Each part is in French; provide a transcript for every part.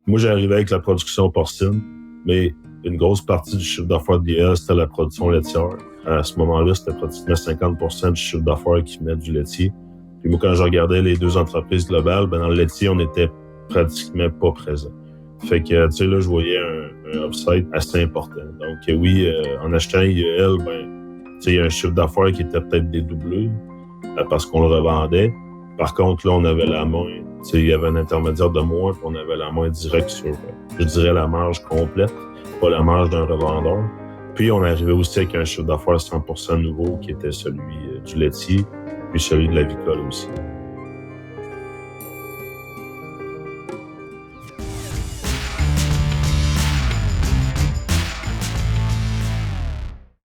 Moi, j'arrivais avec la production porcine, mais une grosse partie du chiffre d'affaires de l'IA, c'était la production laitière. À ce moment-là, c'était pratiquement 50% du chiffre d'affaires qui venait du laitier. Puis moi, quand je regardais les deux entreprises globales, dans le laitier, on était pratiquement pas présent. Fait que, tu sais, là, je voyais un upside assez important. Donc, oui, en achetant IEL, tu sais, il y a un chiffre d'affaires qui était peut-être dédoublé parce qu'on le revendait. Par contre, là, on avait la main, tu sais, il y avait un intermédiaire de moins, puis on avait la main directe sur, je dirais, la marge complète, pas la marge d'un revendeur. Puis, on arrivait aussi avec un chiffre d'affaires 100% nouveau qui était celui du laitier, puis celui de l'avicole aussi.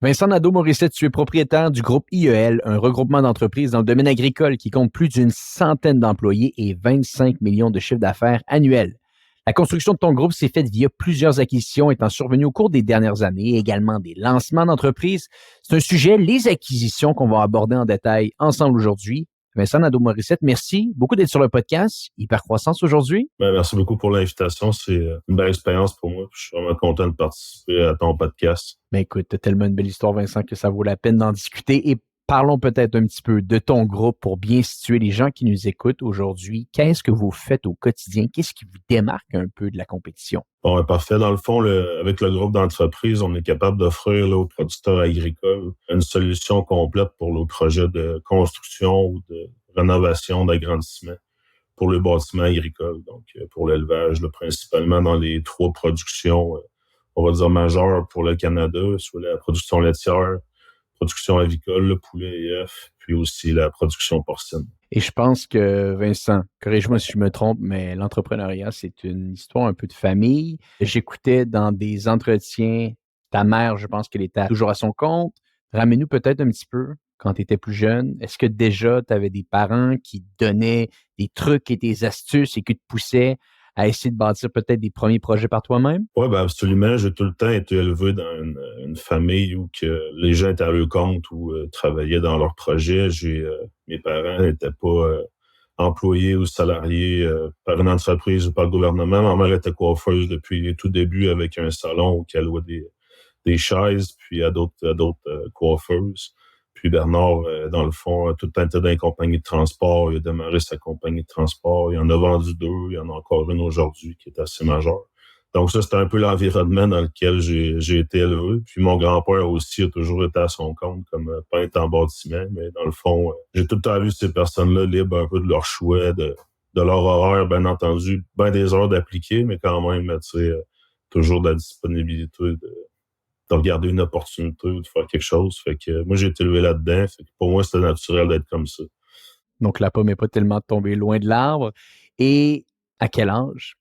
Vincent Nadeau-Morissette, tu es propriétaire du groupe IEL, un regroupement d'entreprises dans le domaine agricole qui compte plus d'une centaine d'employés et 25 millions de chiffres d'affaires annuels. La construction de ton groupe s'est faite via plusieurs acquisitions étant survenues au cours des dernières années, également des lancements d'entreprises. C'est un sujet, les acquisitions, qu'on va aborder en détail ensemble aujourd'hui. Vincent Nadeau-Morissette, merci beaucoup d'être sur le podcast Hypercroissance aujourd'hui. Merci beaucoup pour l'invitation. C'est une belle expérience pour moi. Je suis vraiment content de participer à ton podcast. Écoute, tu as tellement une belle histoire, Vincent, que ça vaut la peine d'en discuter. Et parlons peut-être un petit peu de ton groupe pour bien situer les gens qui nous écoutent aujourd'hui. Qu'est-ce que vous faites au quotidien? Qu'est-ce qui vous démarque un peu de la compétition? Bon, parfait. Dans le fond, avec le groupe d'entreprises, on est capable d'offrir aux producteurs agricoles une solution complète pour nos projets de construction ou de rénovation, d'agrandissement pour le bâtiment agricole, donc pour l'élevage, principalement dans les 3 productions, on va dire majeures pour le Canada, soit la production laitière, production avicole, le poulet et œufs, puis aussi la production porcine. Et je pense que, Vincent, corrige-moi si je me trompe, mais l'entrepreneuriat, c'est une histoire un peu de famille. J'écoutais dans des entretiens, ta mère, je pense qu'elle était toujours à son compte. Ramène-nous peut-être un petit peu quand tu étais plus jeune. Est-ce que déjà, tu avais des parents qui te donnaient des trucs et des astuces et qui te poussaient à essayer de bâtir peut-être des premiers projets par toi-même? Oui, absolument. J'ai tout le temps été élevé dans une famille où que les gens étaient à leur compte ou travaillaient dans leurs projets. Mes parents n'étaient pas employés ou salariés par une entreprise ou par le gouvernement. Ma mère était coiffeuse depuis les tout débuts avec un salon où elle louait des chaises, puis à d'autres coiffeuses. Puis Bernard, dans le fond, a tout le temps été dans une compagnie de transport. Il a démarré sa compagnie de transport. Il en a vendu 2. Il y en a encore une aujourd'hui qui est assez majeure. Donc ça, c'était un peu l'environnement dans lequel j'ai été élevé. Puis mon grand-père aussi a toujours été à son compte comme peintre en bâtiment. Mais dans le fond, j'ai tout le temps vu ces personnes-là libres un peu de leur choix, de leur horaire, bien entendu, bien des heures d'appliquer, mais quand même, tu sais, toujours de la disponibilité de regarder une opportunité ou de faire quelque chose. Fait que moi, j'ai été élevé là-dedans. Fait que pour moi, c'était naturel d'être comme ça. Donc, la pomme n'est pas tellement tombée loin de l'arbre. Et à quel âge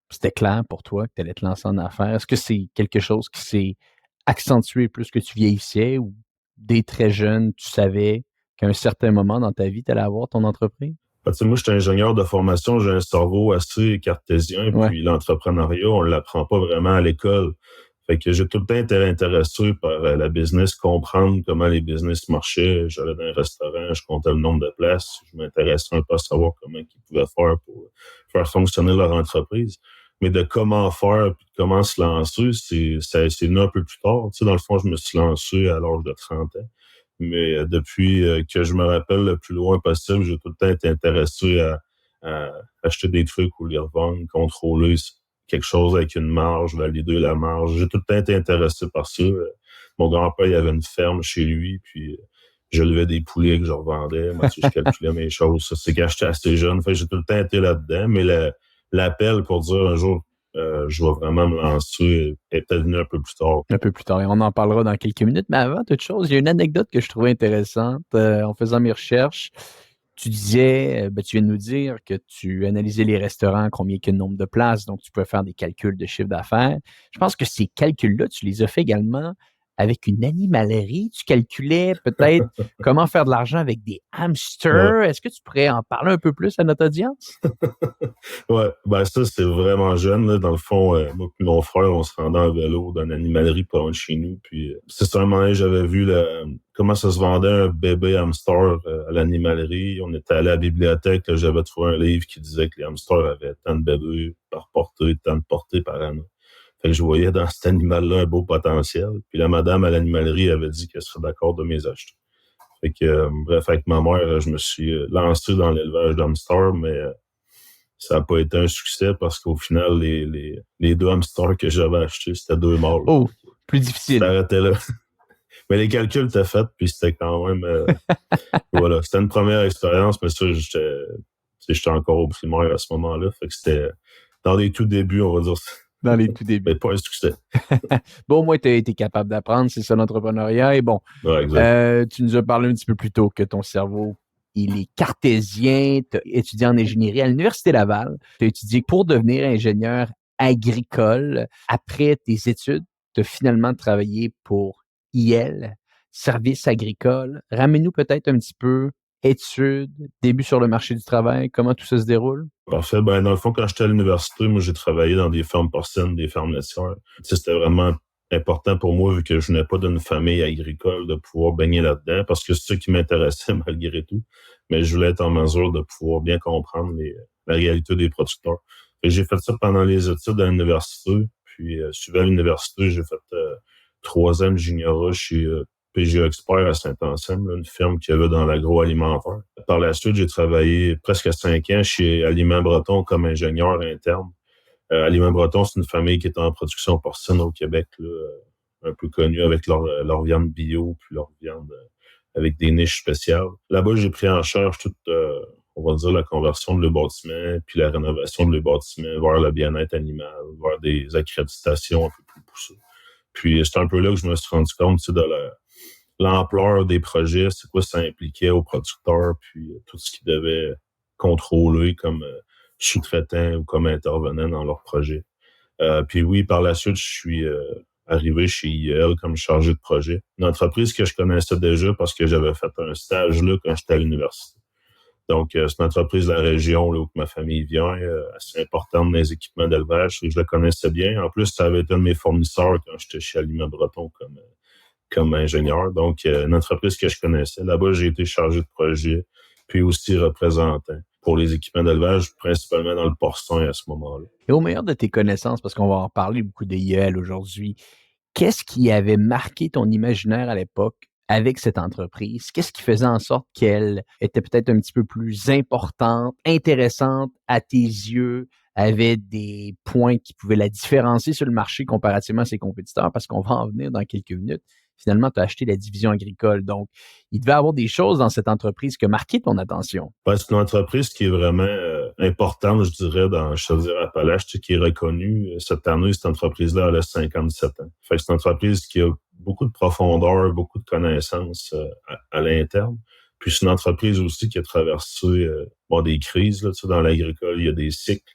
c'était clair pour toi que tu allais te lancer en affaires? Est-ce que c'est quelque chose qui s'est accentué plus que tu vieillissais ou dès très jeune, tu savais qu'à un certain moment dans ta vie, tu allais avoir ton entreprise? Moi, je suis ingénieur de formation, j'ai un cerveau assez cartésien, puis l'entrepreneuriat, on ne l'apprend pas vraiment à l'école. Fait que j'ai tout le temps été intéressé par la business, comprendre comment les business marchaient. J'allais dans un restaurant, je comptais le nombre de places. Je m'intéressais un peu à savoir comment ils pouvaient faire pour faire fonctionner leur entreprise. Mais de comment faire puis de comment se lancer, c'est né un peu plus tard. Tu sais, dans le fond, je me suis lancé à l'âge de 30 ans. Mais depuis que je me rappelle le plus loin possible, j'ai tout le temps été intéressé à acheter des trucs ou les revendre, contrôler quelque chose avec une marge, valider la marge. J'ai tout le temps été intéressé par ça. Mon grand-père, il avait une ferme chez lui, puis je levais des poulets que je revendais. Moi, tu sais, je calculais mes choses. Ça, c'est quand j'étais assez jeune. Fait que j'ai tout le temps été là-dedans. Mais l'appel pour dire un jour, je vais vraiment me lancer est peut-être venu un peu plus tard. Un peu plus tard. Et on en parlera dans quelques minutes. Mais avant toute chose, il y a une anecdote que je trouvais intéressante en faisant mes recherches. Tu disais, tu viens de nous dire que tu analysais les restaurants, combien il y a de nombre de places, donc tu pouvais faire des calculs de chiffre d'affaires. Je pense que ces calculs-là, tu les as fait également avec une animalerie. Tu calculais peut-être comment faire de l'argent avec des Ouais. hamsters. Est-ce que tu pourrais en parler un peu plus à notre audience? Ouais, ben ça, c'est vraiment jeune. Là. Dans le fond, moi et mon frère, on se rendait en vélo dans une animalerie pas loin de chez nous. Puis c'est ça, un moment donné, j'avais vu comment ça se vendait un bébé hamster à l'animalerie. On était allé à la bibliothèque, là, j'avais trouvé un livre qui disait que les hamsters avaient tant de bébés par portée, tant de portées par an. Fait que je voyais dans cet animal-là un beau potentiel. Puis la madame à l'animalerie avait dit qu'elle serait d'accord de mes acheter. Fait que, bref, avec ma mère, je me suis lancé dans l'élevage d'hamsters, mais ça n'a pas été un succès parce qu'au final, les deux hamsters que j'avais achetés, c'était deux mâles. Oh, plus C'était difficile. arrêté là. Mais les calculs étaient faits, puis c'était quand même... voilà, c'était une première expérience, mais ça, j'étais encore au primaire à ce moment-là. Fait que c'était dans les tout débuts, on va dire, Dans les tout débuts. mais pas un succès. Bon, au moins, tu as été capable d'apprendre, c'est ça l'entrepreneuriat. Et bon, Ouais, exact. tu nous as parlé un petit peu plus tôt que ton cerveau, il est cartésien. Tu as étudié en ingénierie à l'Université Laval. Tu as étudié pour devenir ingénieur agricole. Après tes études, tu as finalement travaillé pour IL, Service agricole. Ramène-nous peut-être un petit peu études, début sur le marché du travail, comment tout ça se déroule. Parfait. Ben, dans le fond, quand j'étais à l'université, moi, j'ai travaillé dans des fermes porcines, des fermes laitières. Tu sais, c'était vraiment important pour moi, vu que je venais pas d'une famille agricole, de pouvoir baigner là-dedans, parce que c'est ça qui m'intéressait malgré tout. Mais je voulais être en mesure de pouvoir bien comprendre la réalité des producteurs. Et j'ai fait ça pendant les études à l'université. Puis, suivant l'université, j'ai fait 3 ans de juniorat chez PGA Expert à Saint-Anselme, une firme qui avait dans l'agroalimentaire. Par la suite, j'ai travaillé presque 5 ans chez Aliments Breton comme ingénieur interne. Aliments Breton, c'est une famille qui est en production porcine au Québec, là, un peu connue avec leur viande bio, puis leur viande avec des niches spéciales. Là-bas, j'ai pris en charge toute, on va dire, la conversion de le bâtiment, puis la rénovation de le bâtiment vers le bien-être animal, vers des accréditations un peu plus poussées. Puis c'est un peu là que je me suis rendu compte, tu sais, de l'ampleur des projets, c'est quoi ça impliquait aux producteurs, puis tout ce qu'ils devaient contrôler comme sous-traitant ou comme intervenant dans leurs projets. Puis oui, par la suite, je suis arrivé chez IEL comme chargé de projet. Une entreprise que je connaissais déjà parce que j'avais fait un stage là quand j'étais à l'université. Donc, c'est une entreprise de la région là, où ma famille vient, assez importante dans les équipements d'élevage. Et je la connaissais bien. En plus, ça avait été un de mes fournisseurs quand j'étais chez Aliments Breton comme ingénieur. Donc, une entreprise que je connaissais. Là-bas, j'ai été chargé de projet, puis aussi représentant pour les équipements d'élevage, principalement dans le porcin à ce moment-là. Et au meilleur de tes connaissances, parce qu'on va en parler beaucoup de IEL aujourd'hui, qu'est-ce qui avait marqué ton imaginaire à l'époque avec cette entreprise? Qu'est-ce qui faisait en sorte qu'elle était peut-être un petit peu plus importante, intéressante à tes yeux, avait des points qui pouvaient la différencier sur le marché comparativement à ses compétiteurs? Parce qu'on va en venir dans quelques minutes. Finalement, tu as acheté la division agricole. Donc, il devait y avoir des choses dans cette entreprise qui ont marqué ton attention. Ouais, c'est une entreprise qui est vraiment importante, je dirais, dans Chaudière-Appalaches, tu sais, qui est reconnue. Cette année, cette entreprise-là, elle a 57 ans. Fait que c'est une entreprise qui a beaucoup de profondeur, beaucoup de connaissances à l'interne. Puis c'est une entreprise aussi qui a traversé des crises là, tu sais, dans l'agricole. Il y a des cycles.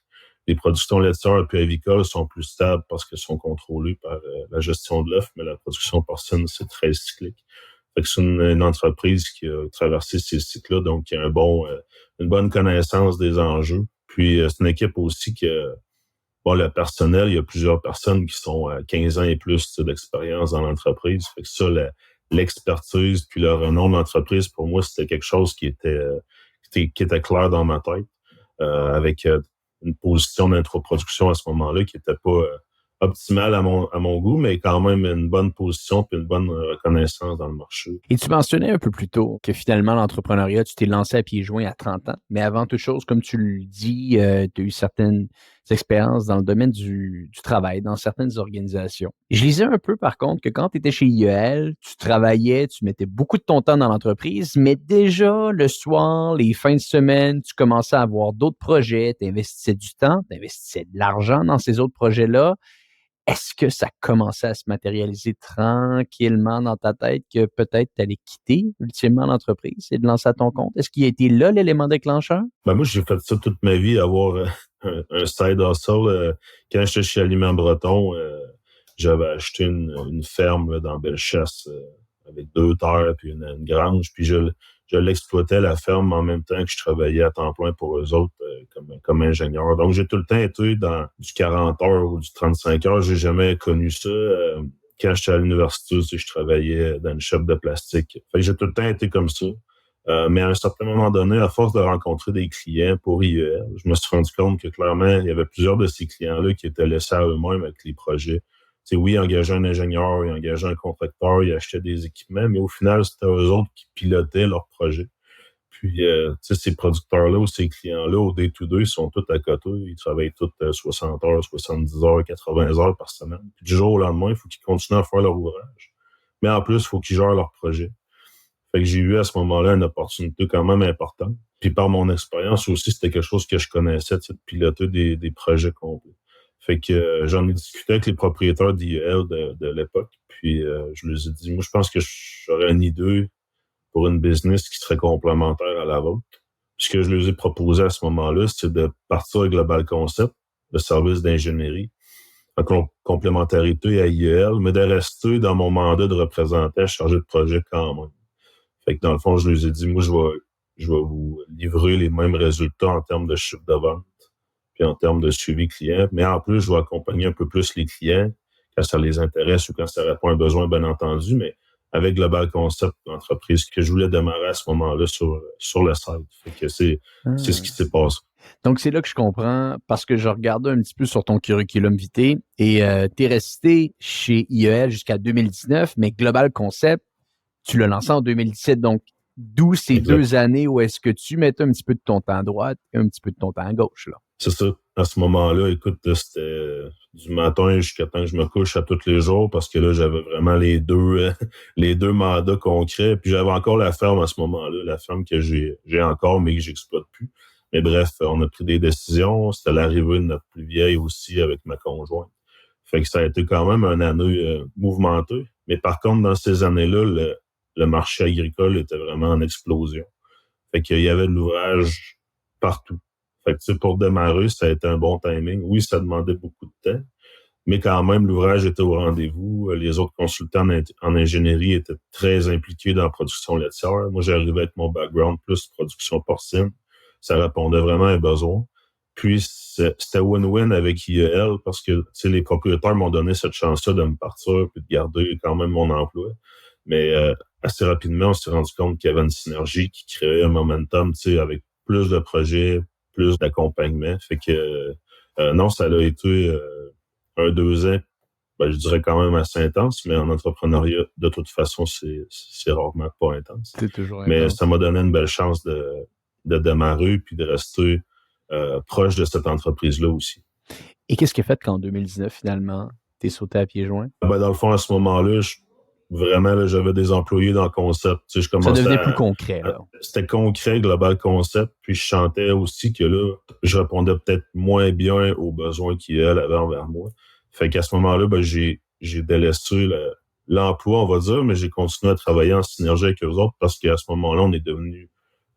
Les productions laitières et avicoles sont plus stables parce qu'elles sont contrôlées par la gestion de l'œuf, mais la production porcine, c'est très cyclique. Fait que c'est une entreprise qui a traversé ces cycles-là, donc qui a une bonne connaissance des enjeux. Puis c'est une équipe aussi qui a, le personnel, il y a plusieurs personnes qui sont à 15 ans et plus tu sais, d'expérience dans l'entreprise. Fait que ça, l'expertise puis le renom de l'entreprise, pour moi, c'était quelque chose qui était clair dans ma tête, avec une position d'introproduction à ce moment-là qui n'était pas optimale à mon goût, mais quand même une bonne position puis une bonne reconnaissance dans le marché. Et tu mentionnais un peu plus tôt que finalement, l'entrepreneuriat, tu t'es lancé à pieds joints à 30 ans. Mais avant toute chose, comme tu le dis, tu as eu certaines expériences dans le domaine du travail, dans certaines organisations. Je lisais un peu, par contre, que quand tu étais chez IEL, tu travaillais, tu mettais beaucoup de ton temps dans l'entreprise, mais déjà, le soir, les fins de semaine, tu commençais à avoir d'autres projets, tu investissais du temps, tu investissais de l'argent dans ces autres projets-là. Est-ce que ça commençait à se matérialiser tranquillement dans ta tête que peut-être tu allais quitter ultimement l'entreprise et de lancer à ton compte? Est-ce qu'il a été là l'élément déclencheur? Ben moi, j'ai fait ça toute ma vie, avoir un side hustle. Quand j'étais chez Aliments Breton, J'avais acheté une ferme là, dans Bellechasse avec 2 terres puis une grange. Puis je l'exploitais, la ferme, en même temps que je travaillais à temps plein pour eux autres comme ingénieur. Donc, j'ai tout le temps été dans du 40 heures ou du 35 heures. J'ai jamais connu ça. Quand j'étais à l'université, je travaillais dans une shop de plastique. Fait que j'ai tout le temps été comme ça. Mais à un certain moment donné, à force de rencontrer des clients pour IEL, je me suis rendu compte que clairement, il y avait plusieurs de ces clients-là qui étaient laissés à eux-mêmes avec les projets. Tu sais, oui, ils engageaient un ingénieur, ils engageaient un contracteur, ils achetaient des équipements, mais au final, c'était eux autres qui pilotaient leurs projets. Puis, tu sais, ces producteurs-là ou ces clients-là, au day-to-day, ils sont tous à côté. Ils travaillent tous 60 heures, 70 heures, 80 heures par semaine. Puis, du jour au lendemain, il faut qu'ils continuent à faire leur ouvrage. Mais en plus, il faut qu'ils gèrent leur projet. Fait que j'ai eu à ce moment-là une opportunité quand même importante. Puis par mon expérience aussi, c'était quelque chose que je connaissais, de piloter des projets complets. Fait que j'en ai discuté avec les propriétaires d'IEL de l'époque. Puis je leur ai dit, moi, je pense que j'aurais une idée pour une business qui serait complémentaire à la vôtre. Puis ce que je leur ai proposé à ce moment-là, c'est de partir avec Global Concept, le service d'ingénierie, en complémentarité à IEL, mais de rester dans mon mandat de représentant chargé de projet quand même. Fait que dans le fond, je leur ai dit, moi, je vais vous livrer les mêmes résultats en termes de chiffre de vente puis en termes de suivi client. Mais en plus, je vais accompagner un peu plus les clients quand ça les intéresse ou quand ça répond à un besoin, bien entendu, mais avec Global Concept, l'entreprise que je voulais démarrer à ce moment-là sur le site. Fait que c'est ce qui s'est passé. Donc, c'est là que je comprends, parce que je regardais un petit peu sur ton curriculum vitae et tu es resté chez IEL jusqu'à 2019, mais Global Concept, tu l'as lancé en 2017. Donc, d'où ces Exact. 2 années où est-ce que tu mettais un petit peu de ton temps à droite et un petit peu de ton temps à gauche, là? C'est ça. À ce moment-là, écoute, c'était du matin jusqu'à temps que je me couche à tous les jours parce que là, j'avais vraiment les deux mandats concrets. Puis j'avais encore la ferme à ce moment-là, la ferme que j'ai encore, mais que j'exploite plus. Mais bref, on a pris des décisions. C'était l'arrivée de notre plus vieille aussi avec ma conjointe. Fait que ça a été quand même une année mouvementée. Mais par contre, dans ces années-là, le marché agricole était vraiment en explosion. Fait qu'il y avait de l'ouvrage partout. Fait que, tu sais, pour démarrer, ça a été un bon timing. Oui, ça demandait beaucoup de temps, mais quand même, l'ouvrage était au rendez-vous. Les autres consultants en ingénierie étaient très impliqués dans la production laitière. Moi, j'arrivais avec mon background plus production porcine. Ça répondait vraiment à un besoin. Puis, c'était win-win avec IEL parce que, tu sais, les propriétaires m'ont donné cette chance-là de me partir puis de garder quand même mon emploi. Mais assez rapidement, on s'est rendu compte qu'il y avait une synergie qui créait un momentum, tu sais, avec plus de projets, plus d'accompagnement. Fait que non, ça a été 2 ans, ben, je dirais quand même assez intense, mais en entrepreneuriat, de toute façon, c'est rarement pas intense. C'est toujours Mais intense. ça m'a donné une belle chance de démarrer puis de rester proche de cette entreprise-là aussi. Et qu'est-ce qui a fait qu'en 2019, finalement, tu es sauté à pieds joints? Ben, dans le fond, à ce moment-là, vraiment, là, j'avais des employés dans le concept. Tu sais, je Ça commençais devenait plus concret, là. C'était concret, Global Concept, puis je sentais aussi que là, je répondais peut-être moins bien aux besoins qu'elle avait envers moi. Fait qu'à ce moment-là, ben, j'ai délaissé l'emploi, on va dire, mais j'ai continué à travailler en synergie avec eux autres parce qu'à ce moment-là, on est devenus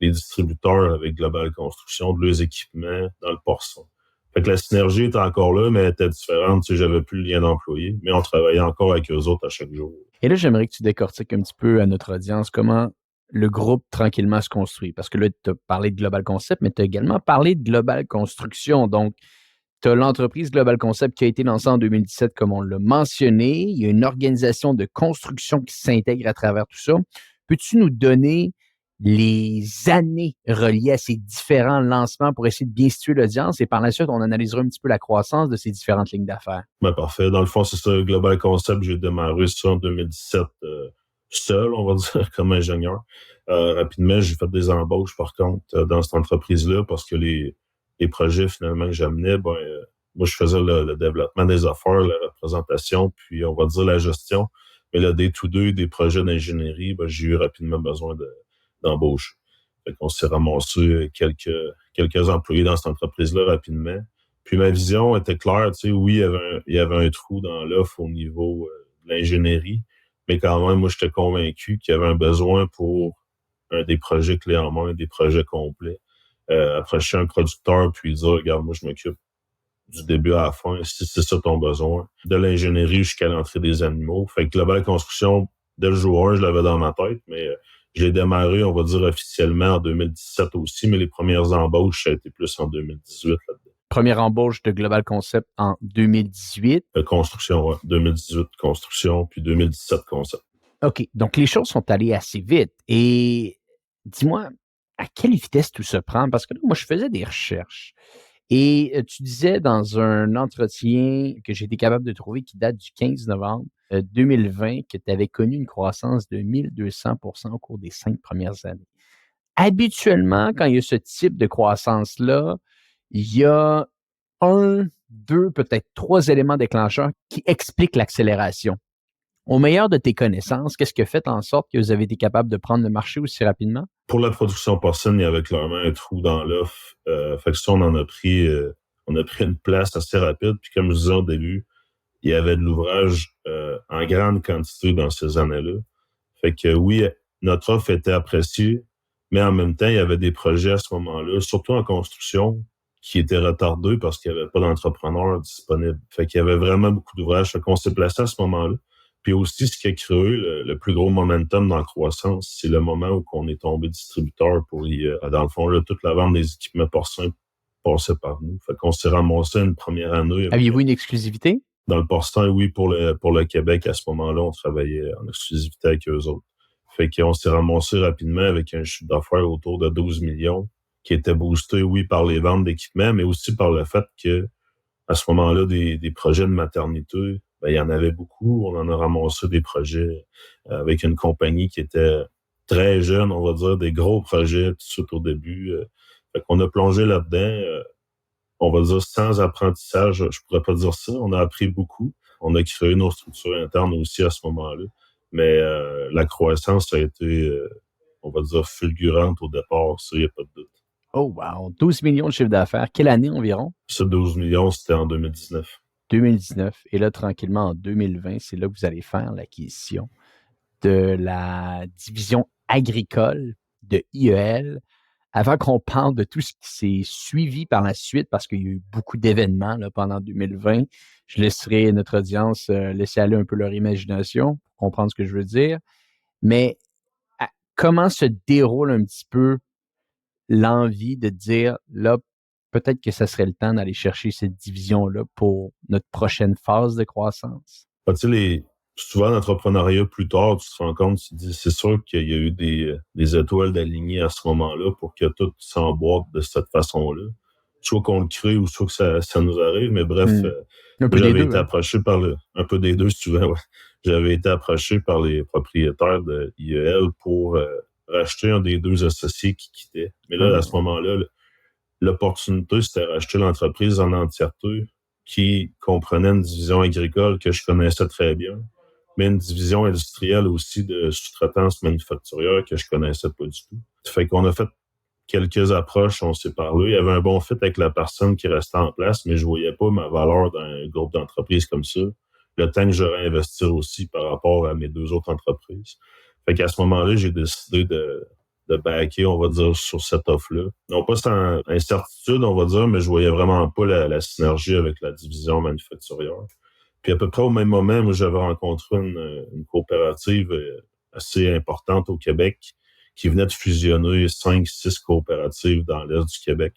les distributeurs avec Global Construction de leurs équipements dans le porcin. Fait que la synergie était encore là, mais elle était différente. Tu sais, j'avais plus le lien d'employé, mais on travaillait encore avec eux autres à chaque jour. Et là, j'aimerais que tu décortiques un petit peu à notre audience comment le groupe tranquillement se construit. Parce que là, tu as parlé de Global Concept, mais tu as également parlé de Global Construction. Donc, tu as l'entreprise Global Concept qui a été lancée en 2017, comme on l'a mentionné. Il y a une organisation de construction qui s'intègre à travers tout ça. Peux-tu nous donner les années reliées à ces différents lancements pour essayer de bien situer l'audience? Et par la suite, on analysera un petit peu la croissance de ces différentes lignes d'affaires. Ben, parfait. Dans le fond, c'est ça, Global Concept. J'ai démarré ça en 2017 seul, on va dire, comme ingénieur. Rapidement, j'ai fait des embauches, par contre, dans cette entreprise-là parce que les projets, finalement, que j'amenais, ben, moi, je faisais le développement des affaires, la représentation, puis on va dire la gestion. Mais le day-to-day des projets d'ingénierie, ben, j'ai eu rapidement besoin d'embauche. Fait qu'on s'est ramassé quelques employés dans cette entreprise-là rapidement. Puis ma vision était claire, tu sais, oui, il y avait un trou dans l'offre au niveau de l'ingénierie, mais quand même, moi, j'étais convaincu qu'il y avait un besoin pour des projets clés en main, des projets complets. Approcher un producteur puis dire, regarde, moi, je m'occupe du début à la fin, si c'est ça ton besoin. De l'ingénierie jusqu'à l'entrée des animaux. Fait que Global Construction, dès le jour 1, je l'avais dans ma tête, mais j'ai démarré, on va dire, officiellement en 2017 aussi, mais les premières embauches, ça a été plus en 2018 là-dedans. Première embauche de Global Concept en 2018. Construction, ouais. 2018, construction, puis 2017, concept. OK. Donc, les choses sont allées assez vite. Et dis-moi, à quelle vitesse tout se prend? Parce que là, moi, je faisais des recherches. Et tu disais dans un entretien que j'ai été capable de trouver qui date du 15 novembre 2020 que tu avais connu une croissance de 1200 au cours des 5 premières années. Habituellement, quand il y a ce type de croissance-là, il y a un, deux, peut-être trois éléments déclencheurs qui expliquent l'accélération. Au meilleur de tes connaissances, qu'est-ce qui a fait en sorte que vous avez été capable de prendre le marché aussi rapidement? Pour la production porcine, il y avait clairement un trou dans l'offre. Fait que ça, on a pris une place assez rapide. Puis comme je disais au début, il y avait de l'ouvrage en grande quantité dans ces années-là. Fait que oui, notre offre était appréciée, mais en même temps, il y avait des projets à ce moment-là, surtout en construction, qui étaient retardés parce qu'il n'y avait pas d'entrepreneurs disponibles. Fait qu'il y avait vraiment beaucoup d'ouvrages. Fait qu'on s'est placé à ce moment-là. Puis aussi, ce qui a créé le plus gros momentum dans la croissance, c'est le moment où on est tombé distributeur pour dans le fond, là, toute la vente des équipements porcins passait par nous. Fait qu'on s'est ramassé une première année. Aviez-vous une exclusivité? Dans le porcin, oui, pour le Québec, à ce moment-là, on travaillait en exclusivité avec eux autres. Fait qu'on s'est ramassé rapidement avec un chiffre d'affaires autour de 12 millions, qui était boosté, oui, par les ventes d'équipements, mais aussi par le fait que, à ce moment-là, des projets de maternité, ben, il y en avait beaucoup. On en a ramassé des projets avec une compagnie qui était très jeune, on va dire, des gros projets tout de suite au début. Fait qu'on a plongé là-dedans. On va dire sans apprentissage, je pourrais pas dire ça. On a appris beaucoup. On a créé nos structures internes aussi à ce moment-là. Mais la croissance a été, on va dire, fulgurante au départ. Ça, il n'y a pas de doute. Oh wow! 12 millions de chiffre d'affaires. Quelle année environ? Ce 12 millions, c'était en 2019. 2019. Et là, tranquillement, en 2020, c'est là que vous allez faire l'acquisition de la division agricole de IEL. Avant qu'on parle de tout ce qui s'est suivi par la suite, parce qu'il y a eu beaucoup d'événements là, pendant 2020, je laisserai notre audience laisser aller un peu leur imagination pour comprendre ce que je veux dire. Mais comment se déroule un petit peu l'envie de dire, là, peut-être que ça serait le temps d'aller chercher cette division-là pour notre prochaine phase de croissance? Tu sais, souvent, l'entrepreneuriat, plus tard, tu te rends compte, tu te dis, c'est sûr qu'il y a eu des étoiles d'aligner à ce moment-là pour que tout s'emboîte de cette façon-là. Soit qu'on le crée ou soit que ça nous arrive, mais bref, un peu j'avais des deux, été approché par un peu des deux, souvent, ouais. J'avais été approché par les propriétaires de IEL pour racheter un des deux associés qui quittait. Mais là, à ce moment-là, l'opportunité, c'était racheter l'entreprise en entièreté qui comprenait une division agricole que je connaissais très bien, mais une division industrielle aussi de sous-traitance manufacturière que je connaissais pas du tout. Fait qu'on a fait quelques approches, on s'est parlé. Il y avait un bon fit avec la personne qui restait en place, mais je voyais pas ma valeur dans un groupe d'entreprises comme ça. Le temps que j'aurais investi aussi par rapport à mes deux autres entreprises. Fait qu'à ce moment-là, j'ai décidé de backer, on va dire, sur cette offre-là. Non pas sans incertitude, on va dire, mais je voyais vraiment pas la synergie avec la division manufacturière. Puis à peu près au même moment, moi, j'avais rencontré une coopérative assez importante au Québec qui venait de fusionner 5-6 coopératives dans l'Est du Québec.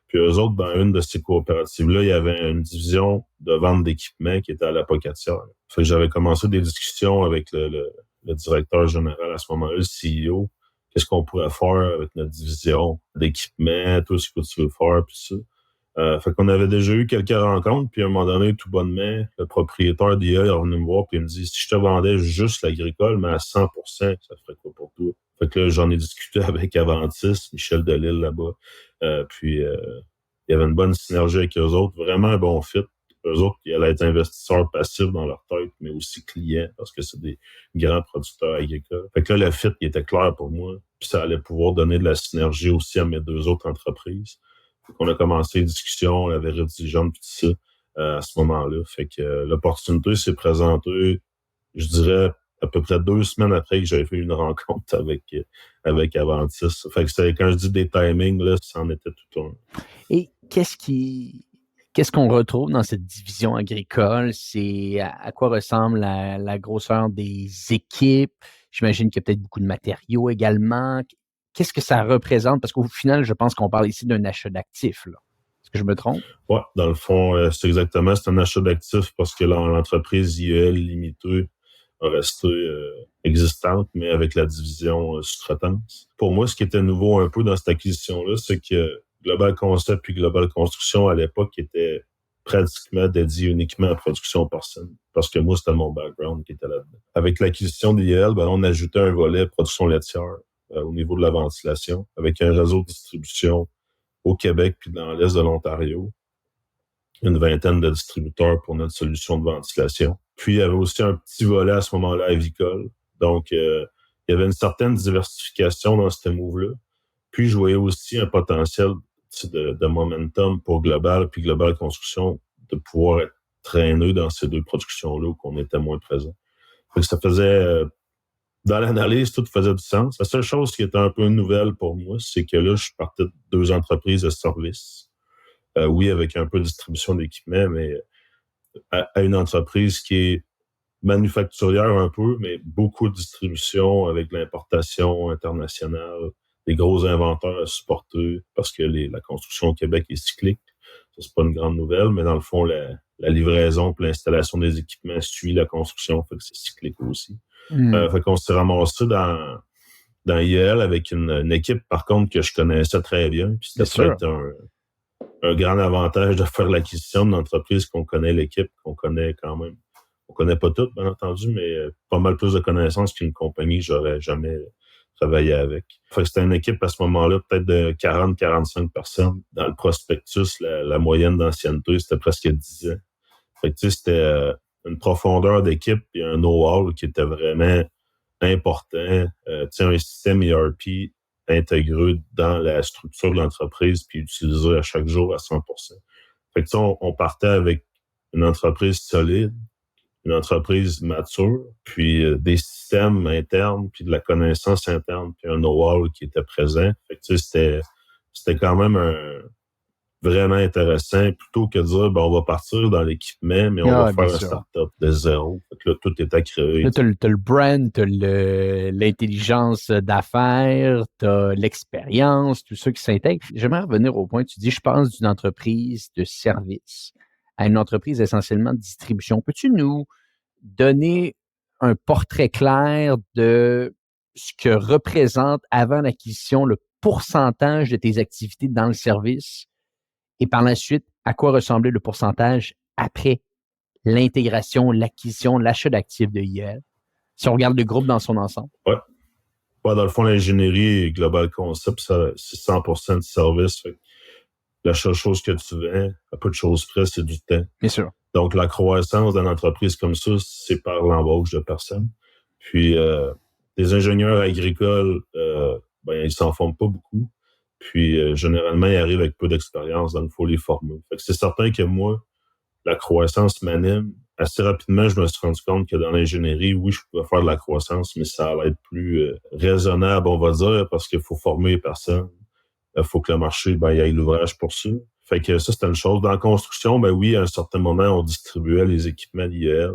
Puis eux autres, dans une de ces coopératives-là, il y avait une division de vente d'équipements qui était à la Pocatière. Fait que j'avais commencé des discussions avec le directeur général à ce moment-là, le CEO. Qu'est-ce qu'on pourrait faire avec notre division d'équipements, tout ce que tu veux faire, puis ça. Fait qu'on avait déjà eu quelques rencontres, puis à un moment donné, tout bonnement, le propriétaire d'IA est revenu me voir, puis il me dit, si je te vendais juste l'agricole, mais à 100%, ça ferait quoi pour toi? Fait que là, j'en ai discuté avec Aventis, Michel Delisle là-bas, puis il y avait une bonne synergie avec eux autres, vraiment un bon fit. Eux autres, ils allaient être investisseurs passifs dans leur tête, mais aussi clients, parce que c'est des grands producteurs agricoles. Fait que là, le fit, il était clair pour moi, puis ça allait pouvoir donner de la synergie aussi à mes deux autres entreprises. On a commencé les discussions, la vérité jaune, puis tout ça, à ce moment-là. Fait que l'opportunité s'est présentée, je dirais, à peu près 2 semaines après que j'avais fait une rencontre avec Aventis. Fait que quand je dis des timings, là, ça en était tout un. Et qu'est-ce qui Qu'est-ce qu'on retrouve dans cette division agricole? C'est à quoi ressemble la grosseur des équipes? J'imagine qu'il y a peut-être beaucoup de matériaux également. Qu'est-ce que ça représente? Parce qu'au final, je pense qu'on parle ici d'un achat d'actifs, là. Est-ce que je me trompe? Ouais, dans le fond, c'est un achat d'actifs parce que l'entreprise IEL limitée a resté existante, mais avec la division sous-traitance. Pour moi, ce qui était nouveau un peu dans cette acquisition-là, c'est que Global Concept puis Global Construction, à l'époque, étaient pratiquement dédiés uniquement à la production porcine. Parce que moi, c'était mon background qui était là-dedans. Avec l'acquisition d'IEL, on ajoutait un volet production laitière au niveau de la ventilation, avec un réseau de distribution au Québec puis dans l'est de l'Ontario. Une vingtaine de distributeurs pour notre solution de ventilation. Puis, il y avait aussi un petit volet à ce moment-là avicole. Donc, il y avait une certaine diversification dans ce move-là. Puis, je voyais aussi un potentiel de momentum pour Global puis Global Construction de pouvoir être traîneux dans ces deux productions-là où on était moins présent. Fait que ça faisait... dans l'analyse, tout faisait du sens. La seule chose qui était un peu nouvelle pour moi, c'est que là, je partais de deux entreprises de services. Oui, avec un peu de distribution d'équipement, mais à une entreprise qui est manufacturière un peu, mais beaucoup de distribution avec l'importation internationale, des gros inventaires à supporter, parce que la construction au Québec est cyclique. Ça, c'est pas une grande nouvelle, mais dans le fond, la livraison et l'installation des équipements suit la construction, fait que c'est cyclique aussi. Fait qu'on s'est ramassé dans IEL avec une équipe, par contre, que je connaissais très bien. Puis c'était peut-être un grand avantage de faire l'acquisition d'une entreprise qu'on connaît l'équipe, qu'on connaît quand même. On connaît pas toutes, bien entendu, mais pas mal plus de connaissances qu'une compagnie que j'aurais jamais travaillé avec. Fait que c'était une équipe à ce moment-là, peut-être de 40-45 personnes. Dans le prospectus, la moyenne d'ancienneté, c'était presque 10 ans. Fait que tu sais, c'était une profondeur d'équipe et un know-how qui était vraiment important. Tu sais, un système ERP intégré dans la structure de l'entreprise puis utilisé à chaque jour à 100%. Fait que tu sais, on partait avec une entreprise solide, une entreprise mature, puis des systèmes internes, puis de la connaissance interne, puis un know-how qui était présent. Fait que tu sais, c'était quand même vraiment intéressant, plutôt que de dire, on va partir dans l'équipement, mais on va faire un start-up de zéro. Fait que là, tout est à créer. Là, t'as le brand, t'as l'intelligence d'affaires, t'as l'expérience, tout ça qui s'intègre. J'aimerais revenir au point, tu dis, je pense d'une entreprise de service à une entreprise essentiellement de distribution. Peux-tu nous donner un portrait clair de ce que représente avant l'acquisition le pourcentage de tes activités dans le service et par la suite, à quoi ressemblait le pourcentage après l'intégration, l'acquisition, l'achat d'actifs de IEL, si on regarde le groupe dans son ensemble? Ouais. Ouais, dans le fond, l'ingénierie et Global Concept, c'est 100% de service. Fait la seule chose que tu vends, à peu de choses près, c'est du temps. Bien sûr. Donc, la croissance d'une entreprise comme ça, c'est par l'embauche de personnes. Puis, les ingénieurs agricoles, ils s'en forment pas beaucoup. Puis, généralement, ils arrivent avec peu d'expérience, donc il faut les former. Fait que c'est certain que moi, la croissance m'anime. Assez rapidement, je me suis rendu compte que dans l'ingénierie, oui, je pouvais faire de la croissance, mais ça allait être plus raisonnable, on va dire, parce qu'il faut former les personnes. Il faut que le marché, il y ait l'ouvrage pour ça. Fait que ça, c'était une chose. Dans la construction, oui, à un certain moment, on distribuait les équipements d'IEL.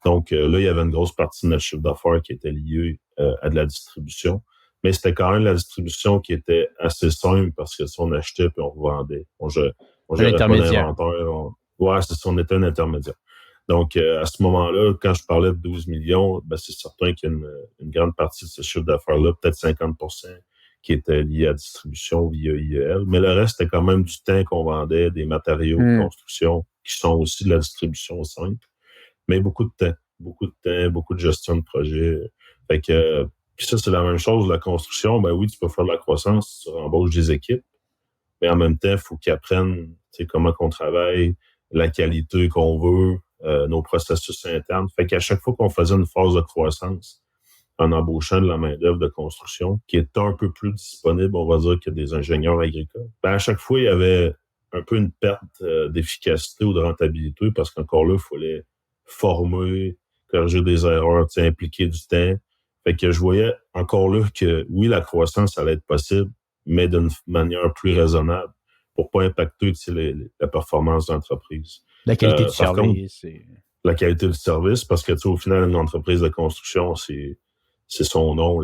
Donc là, il y avait une grosse partie de notre chiffre d'affaires qui était liée à de la distribution. Mais c'était quand même la distribution qui était assez simple parce que si on achetait puis on revendait. On gérait pas d'inventaire. Ouais, c'est ça, on était un intermédiaire. Donc, à ce moment-là, quand je parlais de 12 millions, c'est certain qu'il y a une grande partie de ce chiffre d'affaires-là, peut-être 50%, qui était lié à la distribution via IEL. Mais le reste, c'était quand même du temps qu'on vendait, des matériaux de construction qui sont aussi de la distribution simple. Mais beaucoup de temps, beaucoup de gestion de projet. Fait que, puis ça, c'est la même chose. La construction, oui, tu peux faire de la croissance, tu embauches des équipes, mais en même temps, il faut qu'ils apprennent comment qu'on travaille, la qualité qu'on veut, nos processus internes. Fait qu'à chaque fois qu'on faisait une phase de croissance, en embauchant de la main-d'œuvre de construction, qui est un peu plus disponible, on va dire, que des ingénieurs agricoles, à chaque fois, il y avait un peu une perte d'efficacité ou de rentabilité parce qu'encore là, il fallait former, corriger des erreurs, impliquer du temps. Fait que je voyais encore là que oui, la croissance allait être possible, mais d'une manière plus raisonnable. pour pas impacter la performance de l'entreprise. La qualité du Par contre, service. la qualité du service, parce que au final, une entreprise de construction, c'est son nom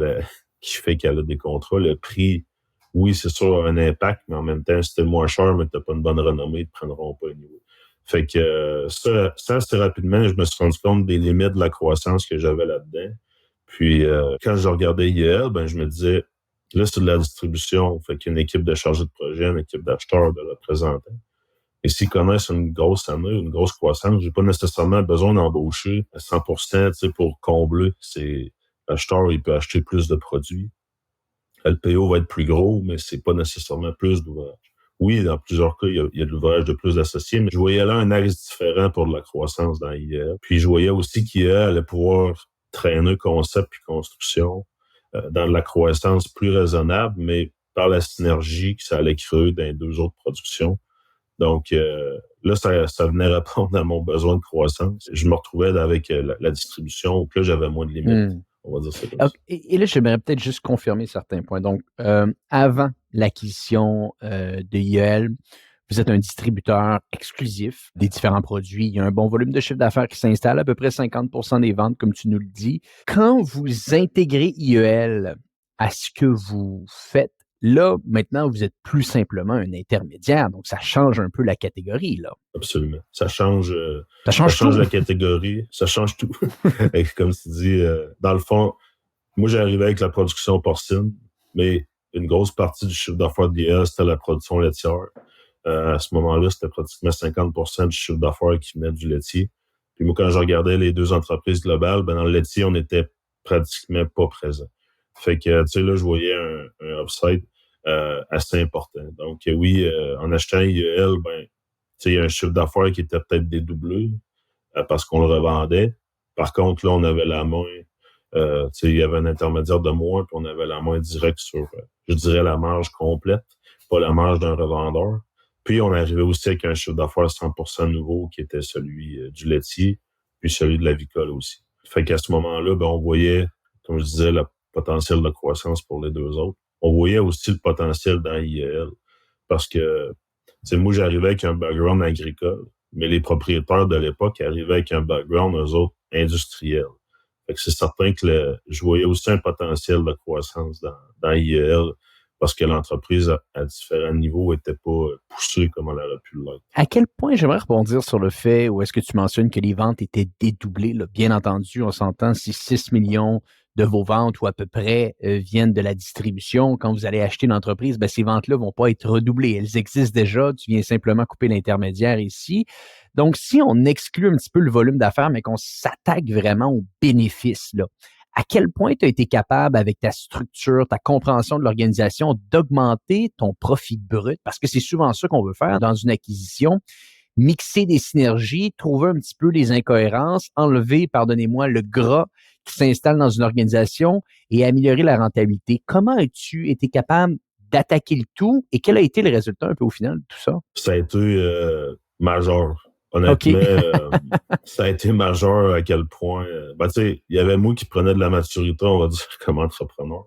qui fait qu'elle a des contrats. Le prix, oui, c'est sûr, a un impact, mais en même temps, si t'es moins cher, mais t'as pas une bonne renommée, ils te prendront pas à niveau. Fait que ça, assez rapidement, je me suis rendu compte des limites de la croissance que j'avais là-dedans. Puis quand je regardais IEL, je me disais, là, c'est de la distribution. Fait qu'il y a une équipe de chargés de projet, une équipe d'acheteurs, de représentants. Et s'ils connaissent une grosse année, une grosse croissance, j'ai pas nécessairement besoin d'embaucher à 100% pour combler. L'acheteur, il peut acheter plus de produits. Le PO va être plus gros, mais c'est pas nécessairement plus d'ouvrage. Oui, dans plusieurs cas, il y a de l'ouvrage de plus d'associés, mais je voyais là un axe différent pour de la croissance dans IEL. Puis je voyais aussi qu'IEL allait pouvoir traîner concept puis construction dans de la croissance plus raisonnable, mais par la synergie que ça allait créer dans les deux autres productions. Donc là, ça venait répondre à mon besoin de croissance. Je me retrouvais avec la distribution où là, j'avais moins de limites. On va dire ça comme ça. Et là, j'aimerais peut-être juste confirmer certains points. Donc, avant l'acquisition de IEL, vous êtes un distributeur exclusif des différents produits. Il y a un bon volume de chiffre d'affaires qui s'installe, à peu près 50% des ventes, comme tu nous le dis. Quand vous intégrez IEL à ce que vous faites, là, maintenant, vous êtes plus simplement un intermédiaire. Donc, ça change un peu la catégorie, là. Absolument. Ça change tout. La catégorie. Ça change tout. Et comme tu dis, dans le fond, moi, j'arrivais avec la production porcine, mais une grosse partie du chiffre d'affaires de l'IA, c'était la production laitière. À ce moment-là, c'était pratiquement 50% du chiffre d'affaires qui venait du laitier. Puis moi, quand je regardais les deux entreprises globales, dans le laitier, on n'était pratiquement pas présent. Fait que, tu sais, là, je voyais un upside assez important. Donc, oui, en achetant IEL, il y a un chiffre d'affaires qui était peut-être dédoublé parce qu'on le revendait. Par contre, là, on avait la main, il y avait un intermédiaire de moins, puis on avait la main directe sur, je dirais, la marge complète, pas la marge d'un revendeur. Puis, on arrivait aussi avec un chiffre d'affaires 100% nouveau qui était celui du laitier, puis celui de l'avicole aussi. Fait qu'à ce moment-là, on voyait, comme je disais, le potentiel de croissance pour les deux autres. On voyait aussi le potentiel dans IEL parce que, moi, j'arrivais avec un background agricole, mais les propriétaires de l'époque arrivaient avec un background, eux autres, industriel. Fait que c'est certain que je voyais aussi un potentiel de croissance dans IEL parce que l'entreprise, à différents niveaux, n'était pas poussée comme elle aurait pu l'être. À quel point j'aimerais rebondir sur le fait où est-ce que tu mentionnes que les ventes étaient dédoublées? Là? Bien entendu, on s'entend si 6 millions de vos ventes ou à peu près viennent de la distribution. Quand vous allez acheter une entreprise, ces ventes-là vont pas être redoublées. Elles existent déjà. Tu viens simplement couper l'intermédiaire ici. Donc, si on exclut un petit peu le volume d'affaires, mais qu'on s'attaque vraiment aux bénéfices, là, à quel point tu as été capable, avec ta structure, ta compréhension de l'organisation, d'augmenter ton profit brut? Parce que c'est souvent ça qu'on veut faire dans une acquisition. Mixer des synergies, trouver un petit peu les incohérences, enlever, pardonnez-moi, le gras qui s'installe dans une organisation et améliorer la rentabilité. Comment as-tu été capable d'attaquer le tout et quel a été le résultat un peu au final de tout ça? Ça a été majeur. Honnêtement, ça a été majeur à quel point... tu sais, il y avait moi qui prenais de la maturité, on va dire, comme entrepreneur.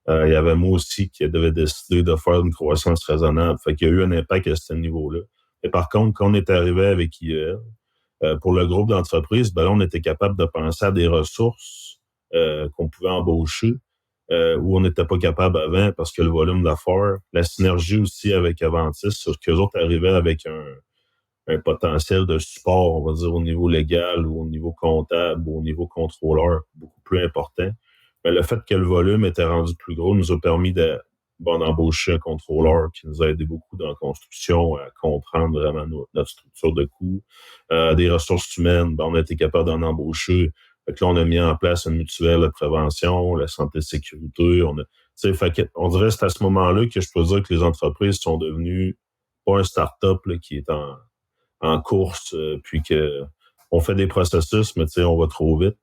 Il y avait moi aussi qui devait décider de faire une croissance raisonnable. Fait qu'il y a eu un impact à ce niveau-là. Et par contre, quand on est arrivé avec IEL, pour le groupe d'entreprises, là, on était capable de penser à des ressources qu'on pouvait embaucher où on n'était pas capable avant parce que le volume d'affaires, la synergie aussi avec Aventis, sur qu'eux autres arrivaient avec un potentiel de support, on va dire, au niveau légal ou au niveau comptable ou au niveau contrôleur beaucoup plus important. Mais le fait que le volume était rendu plus gros nous a permis d'embaucher un contrôleur qui nous a aidé beaucoup dans la construction à comprendre vraiment notre structure de coûts. Des ressources humaines, on a été capable d'en embaucher. Fait que là, on a mis en place une mutuelle de prévention, la santé-sécurité. On dirait que c'est à ce moment-là que je peux dire que les entreprises sont devenues pas un start-up là, qui est en course, puis que on fait des processus, mais on va trop vite.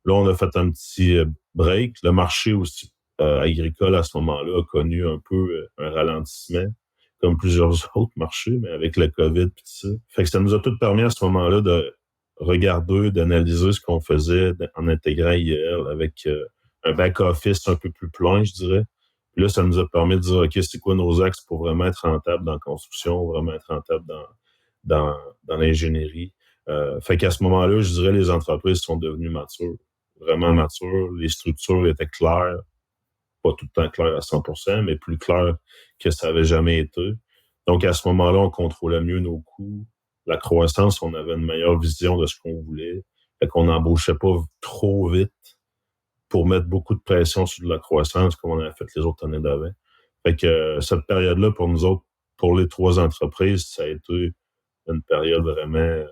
Là, on a fait un petit break. Le marché aussi agricole à ce moment-là a connu un peu un ralentissement, comme plusieurs autres marchés, mais avec le COVID et tout ça. Fait que ça nous a tout permis à ce moment-là de regarder, d'analyser ce qu'on faisait en intégrant IEL avec un back-office un peu plus plein, je dirais. Puis là, ça nous a permis de dire, OK, c'est quoi nos axes pour vraiment être rentable dans la construction, vraiment être rentable dans l'ingénierie. Fait qu'à ce moment-là, je dirais les entreprises sont devenues matures, vraiment matures. Les structures étaient claires, pas tout le temps claires à 100%, mais plus claires que ça avait jamais été. Donc, à ce moment-là, on contrôlait mieux nos coûts. La croissance, on avait une meilleure vision de ce qu'on voulait. Fait qu'on n'embauchait pas trop vite pour mettre beaucoup de pression sur de la croissance comme on avait fait les autres années d'avant. Fait que cette période-là, pour nous autres, pour les 3 entreprises, ça a été une période vraiment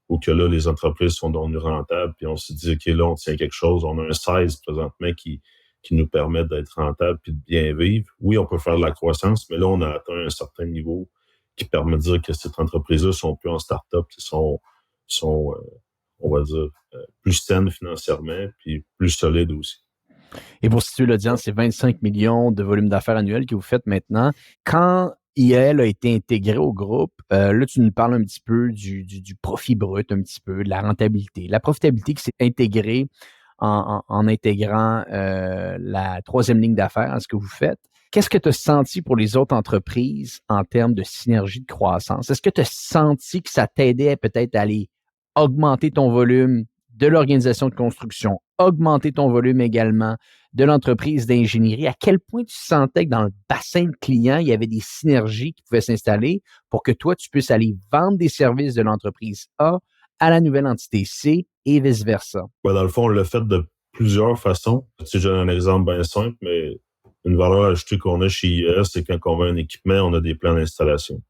où que là, les entreprises sont devenues rentables, puis on s'est dit, OK, là, on tient quelque chose. On a un 16 présentement qui nous permet d'être rentable puis de bien vivre. Oui, on peut faire de la croissance, mais là, on a atteint un certain niveau qui permet de dire que ces entreprises-là sont plus en start-up, qui sont on va dire, plus saines financièrement, puis plus solides aussi. Et pour situer l'audience, c'est 25 millions de volume d'affaires annuel que vous faites maintenant. Quand IEL a été intégré au groupe, là, tu nous parles un petit peu du profit brut, un petit peu, de la rentabilité. La profitabilité qui s'est intégrée en intégrant la troisième ligne d'affaires à ce que vous faites. Qu'est-ce que tu as senti pour les autres entreprises en termes de synergie de croissance? Est-ce que tu as senti que ça t'aidait peut-être à aller augmenter ton volume de l'organisation de construction, augmenter ton volume également de l'entreprise d'ingénierie? À quel point tu sentais que dans le bassin de clients, il y avait des synergies qui pouvaient s'installer pour que toi, tu puisses aller vendre des services de l'entreprise A à la nouvelle entité C et vice-versa? Ben, dans le fond, on l'a fait de plusieurs façons. Si j'ai un exemple bien simple, mais une valeur ajoutée qu'on a chez IES, c'est quand on vend un équipement, on a des plans d'installation.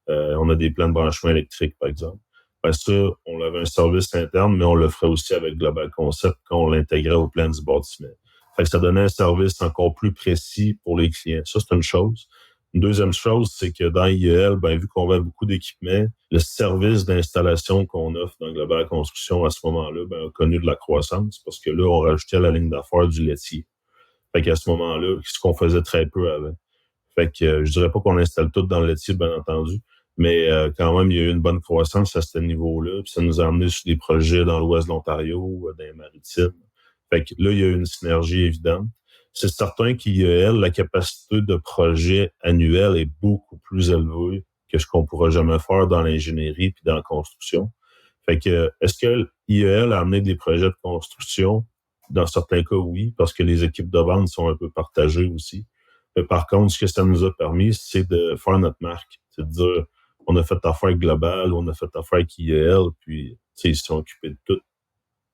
On a des plans de branchement électrique, par exemple. Ben ça, on avait un service interne, mais on le ferait aussi avec Global Concept quand on l'intégrait au plan du bâtiment. Fait que ça donnait un service encore plus précis pour les clients. Ça, c'est une chose. Une deuxième chose, c'est que dans IEL, ben, vu qu'on vend beaucoup d'équipements, le service d'installation qu'on offre dans Global Construction à ce moment-là, ben, a connu de la croissance parce que là, on rajoutait à la ligne d'affaires du laitier. Fait qu'à ce moment-là, ce qu'on faisait très peu avant. Fait que je dirais pas qu'on installe tout dans le laitier, bien entendu, mais quand même, il y a eu une bonne croissance à ce niveau-là. Puis ça nous a amené sur des projets dans l'ouest de l'Ontario, dans les maritimes. Fait que là, il y a eu une synergie évidente. C'est certain qu'IEL, la capacité de projet annuel est beaucoup plus élevée que ce qu'on pourra jamais faire dans l'ingénierie puis dans la construction. Fait que, est-ce que IEL a amené des projets de construction? Dans certains cas, oui, parce que les équipes de vente sont un peu partagées aussi. Mais par contre, ce que ça nous a permis, c'est de faire notre marque. C'est de dire, on a fait affaire globale, on a fait affaire avec IEL, puis ils se sont occupés de tout.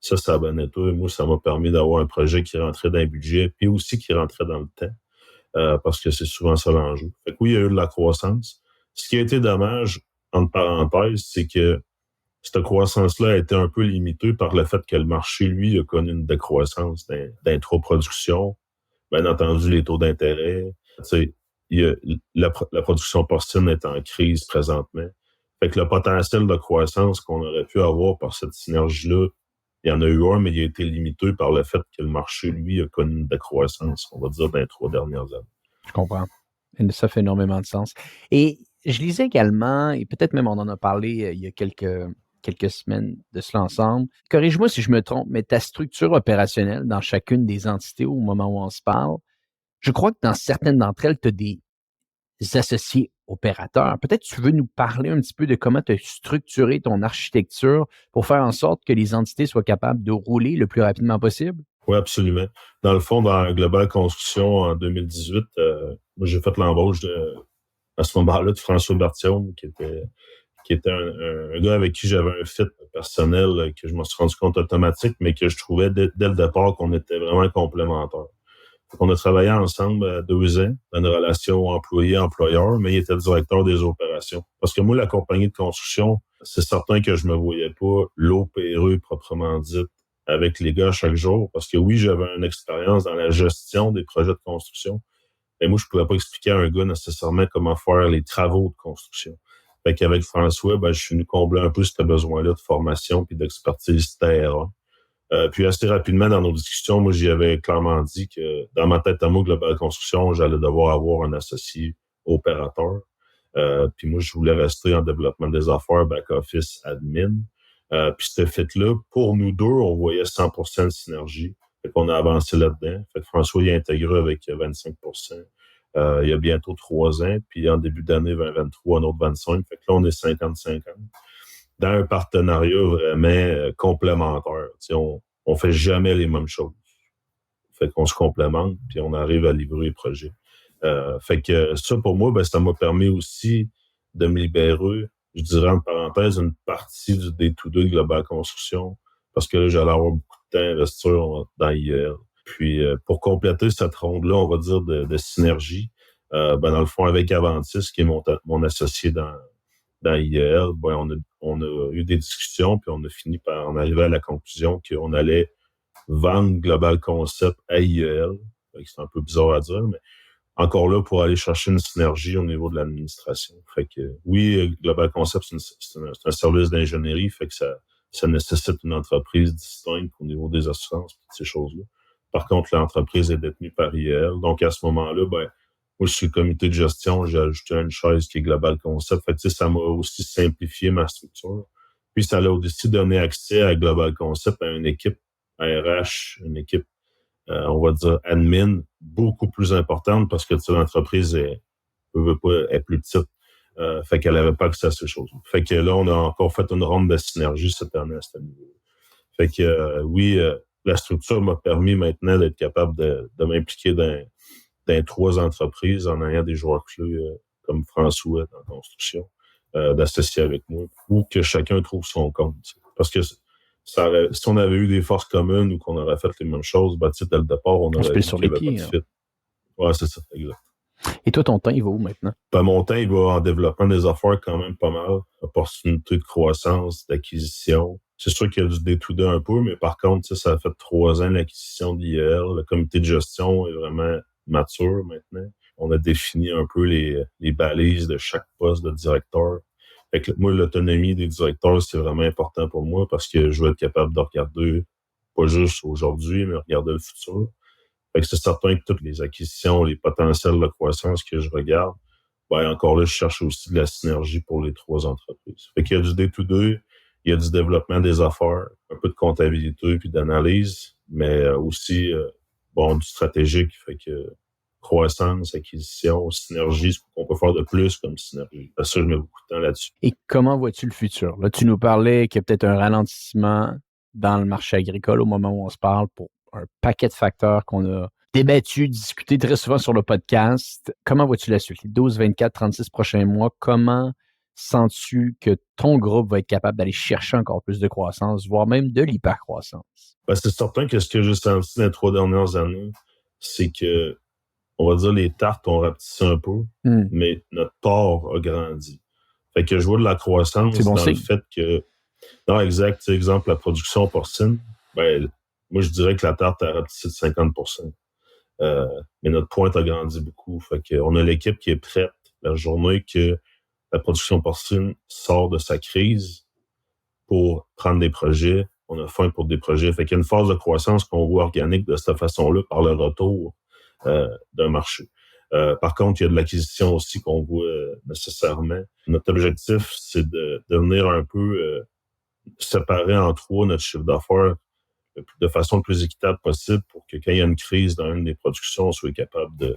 Ça a bien été. Moi, ça m'a permis d'avoir un projet qui rentrait dans le budget, puis aussi qui rentrait dans le temps, parce que c'est souvent ça l'enjeu. Fait que oui, il y a eu de la croissance. Ce qui a été dommage, entre parenthèses, c'est que cette croissance-là a été un peu limitée par le fait que le marché, lui, a connu une décroissance d'introproduction. Bien entendu, les taux d'intérêt. Tu sais, la production porcine est en crise présentement. Fait que le potentiel de croissance qu'on aurait pu avoir par cette synergie-là, il y en a eu un, mais il a été limité par le fait que le marché, lui, a connu une décroissance, on va dire, dans les 3 dernières années. Je comprends. Et ça fait énormément de sens. Et je lisais également, et peut-être même on en a parlé il y a quelques semaines de cela ensemble. Corrige-moi si je me trompe, mais ta structure opérationnelle dans chacune des entités au moment où on se parle, je crois que dans certaines d'entre elles, tu as des associés opérateurs. Peut-être tu veux nous parler un petit peu de comment tu as structuré ton architecture pour faire en sorte que les entités soient capables de rouler le plus rapidement possible? Oui, absolument. Dans le fond, dans Global Construction en 2018, moi, j'ai fait l'embauche à ce moment-là de François Berthiaume, qui était un gars avec qui j'avais un fit personnel que je me suis rendu compte automatique, mais que je trouvais dès le départ qu'on était vraiment complémentaires. On a travaillé ensemble 2 ans dans une relation employé-employeur, mais il était directeur des opérations. Parce que moi, la compagnie de construction, c'est certain que je me voyais pas l'opérer proprement dit avec les gars chaque jour. Parce que oui, j'avais une expérience dans la gestion des projets de construction, mais moi, je pouvais pas expliquer à un gars nécessairement comment faire les travaux de construction. Fait qu'avec François, ben, je suis venu combler un peu ce besoin-là de formation puis d'expertise terrain. Puis assez rapidement dans nos discussions, moi, j'y avais clairement dit que dans ma tête à moi, Global Construction, j'allais devoir avoir un associé opérateur. Puis moi, je voulais rester en développement des affaires, back-office, admin. Puis ce fait-là, pour nous deux, on voyait 100% de synergie. Fait qu'on a avancé là-dedans. Fait que François y a intégré avec 25%. Il y a bientôt 3 ans. Puis en début d'année 2023, un autre 25. Fait que là, on est 50-50. Dans un partenariat vraiment complémentaire. On fait jamais les mêmes choses. Fait qu'on se complémente, puis on arrive à livrer les projets. Fait que ça, pour moi, ça m'a permis aussi de me libérer, je dirais en parenthèse, une partie du day-to-day Global Construction, parce que là, j'allais avoir beaucoup de temps à investir dans IEL. Puis, pour compléter cette ronde-là, on va dire, de synergie, dans le fond, avec Aventis, qui est mon associé dans IEL, on a eu des discussions, puis on a fini par en arriver à la conclusion qu'on allait vendre Global Concept à IEL. C'est un peu bizarre à dire, mais encore là pour aller chercher une synergie au niveau de l'administration. Fait que oui, Global Concept, c'est un service d'ingénierie, fait que ça nécessite une entreprise distincte au niveau des assurances, toutes ces choses-là. Par contre, l'entreprise est détenue par IEL. Donc, à ce moment-là, moi, je suis le comité de gestion, j'ai ajouté une chaise qui est Global Concept. Fait que, ça m'a aussi simplifié ma structure. Puis, ça a aussi donné accès à Global Concept à une équipe RH, une équipe, on va dire, admin, beaucoup plus importante parce que l'entreprise est plus petite. Fait qu'elle n'avait pas accès à ces choses. Fait que là, on a encore fait une ronde de synergie cette année à ce niveau. Fait que oui, la structure m'a permis maintenant d'être capable de m'impliquer dans 3 entreprises en ayant des joueurs clés comme François dans la construction, d'associer avec moi, ou que chacun trouve son compte. Parce que si on avait eu des forces communes ou qu'on aurait fait les mêmes choses, dès le départ, on aurait vu qu'il n'y avait pas de fit. Ouais, c'est ça, exact. Et toi, ton temps, il va où maintenant? Mon temps, il va en développement des affaires quand même pas mal. Opportunités de croissance, d'acquisition. C'est sûr qu'il y a du day-to-day un peu, mais par contre, ça a fait 3 ans l'acquisition d'IEL. Le comité de gestion est vraiment mature maintenant. On a défini un peu les balises de chaque poste de directeur. Fait que moi, l'autonomie des directeurs, c'est vraiment important pour moi parce que je veux être capable de regarder, pas juste aujourd'hui, mais regarder le futur. Fait que c'est certain que toutes les acquisitions, les potentiels de croissance que je regarde, encore là, je cherche aussi de la synergie pour les 3 entreprises. Fait qu'il y a du day-to-day, il y a du développement des affaires, un peu de comptabilité puis d'analyse, mais aussi, du stratégique. Fait que croissance, acquisition, synergie, ce qu'on peut faire de plus comme synergie. Ça, je mets beaucoup de temps là-dessus. Et comment vois-tu le futur? Là, tu nous parlais qu'il y a peut-être un ralentissement dans le marché agricole au moment où on se parle pour un paquet de facteurs qu'on a débattu, discuté très souvent sur le podcast. Comment vois-tu la suite? Les 12, 24, 36 prochains mois, comment sens-tu que ton groupe va être capable d'aller chercher encore plus de croissance, voire même de l'hypercroissance? C'est certain que ce que j'ai senti dans les 3 dernières années, c'est que, on va dire, les tartes ont rapetissé un peu, mais notre part a grandi. Fait que je vois de la croissance dans le fait que... Non, exact. Exemple, la production porcine, moi, je dirais que la tarte a rapetissé de 50%. Mais notre pointe a grandi beaucoup. Fait qu'on a l'équipe qui est prête la journée que la production porcine sort de sa crise pour prendre des projets. On a faim pour des projets. Fait qu'il y a une phase de croissance qu'on voit organique de cette façon-là par le retour d'un marché. Par contre, il y a de l'acquisition aussi qu'on voit nécessairement. Notre objectif, c'est de venir un peu séparer en 3 notre chiffre d'affaires de façon le plus équitable possible pour que quand il y a une crise dans une des productions, on soit capable de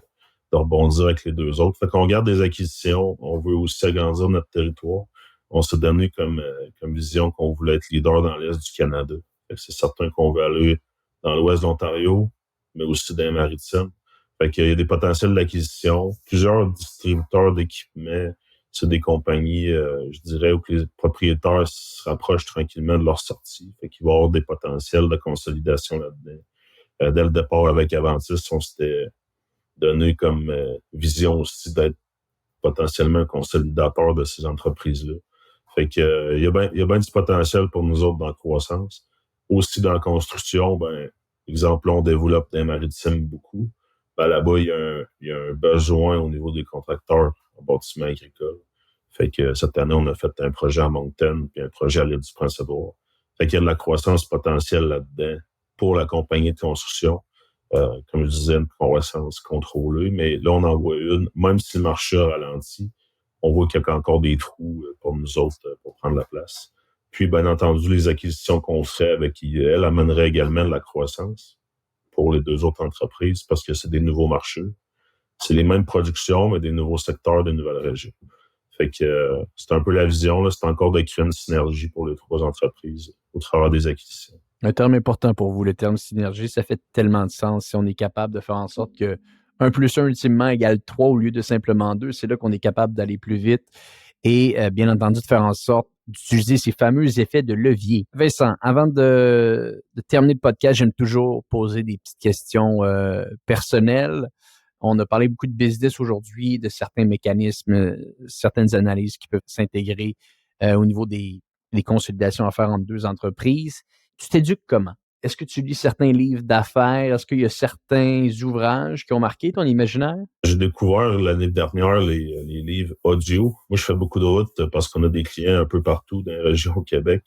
rebondir avec les 2 autres. Fait qu'on garde des acquisitions, on veut aussi agrandir notre territoire. On s'est donné comme vision qu'on voulait être leader dans l'Est du Canada. Fait que c'est certain qu'on veut aller dans l'Ouest de l'Ontario, mais aussi dans les maritimes. Fait qu'il y a des potentiels d'acquisition, plusieurs distributeurs d'équipements. C'est des compagnies, je dirais, où les propriétaires se rapprochent tranquillement de leur sortie. Fait qu'il va y avoir des potentiels de consolidation là-dedans. Dès le départ avec Aventis, on s'était donné comme vision aussi d'être potentiellement un consolidateur de ces entreprises-là. Fait que il y a bien du potentiel pour nous autres dans la croissance. Aussi dans la construction, exemple, on développe des maritimes beaucoup. Là-bas, il y a un besoin au niveau des contracteurs en bâtiment agricole. Fait que cette année, on a fait un projet à Moncton puis un projet à l'île du Prince-Édouard. Fait qu'il y a de la croissance potentielle là-dedans pour la compagnie de construction. Comme je disais, une croissance contrôlée. Mais là, on en voit une. Même si le marché a ralenti, on voit qu'il y a encore des trous pour nous autres pour prendre la place. Puis, bien entendu, les acquisitions qu'on ferait avec IEL amèneraient également de la croissance. pour les 2 autres entreprises parce que c'est des nouveaux marchés. C'est les mêmes productions, mais des nouveaux secteurs, des nouvelles régions. Fait que c'est un peu la vision, là, c'est encore de créer une synergie pour les 3 entreprises au travers des acquisitions. Un terme important pour vous, le terme synergie, ça fait tellement de sens. Si on est capable de faire en sorte que 1 plus 1 ultimement égale 3 au lieu de simplement 2, c'est là qu'on est capable d'aller plus vite et bien entendu de faire en sorte d'utiliser ces fameux effets de levier. Vincent, avant de terminer le podcast, j'aime toujours poser des petites questions personnelles. On a parlé beaucoup de business aujourd'hui, de certains mécanismes, certaines analyses qui peuvent s'intégrer au niveau des consolidations à faire entre 2 entreprises. Tu t'éduques comment? Est-ce que tu lis certains livres d'affaires? Est-ce qu'il y a certains ouvrages qui ont marqué ton imaginaire? J'ai découvert l'année dernière les livres audio. Moi, je fais beaucoup de routes parce qu'on a des clients un peu partout dans la région au Québec.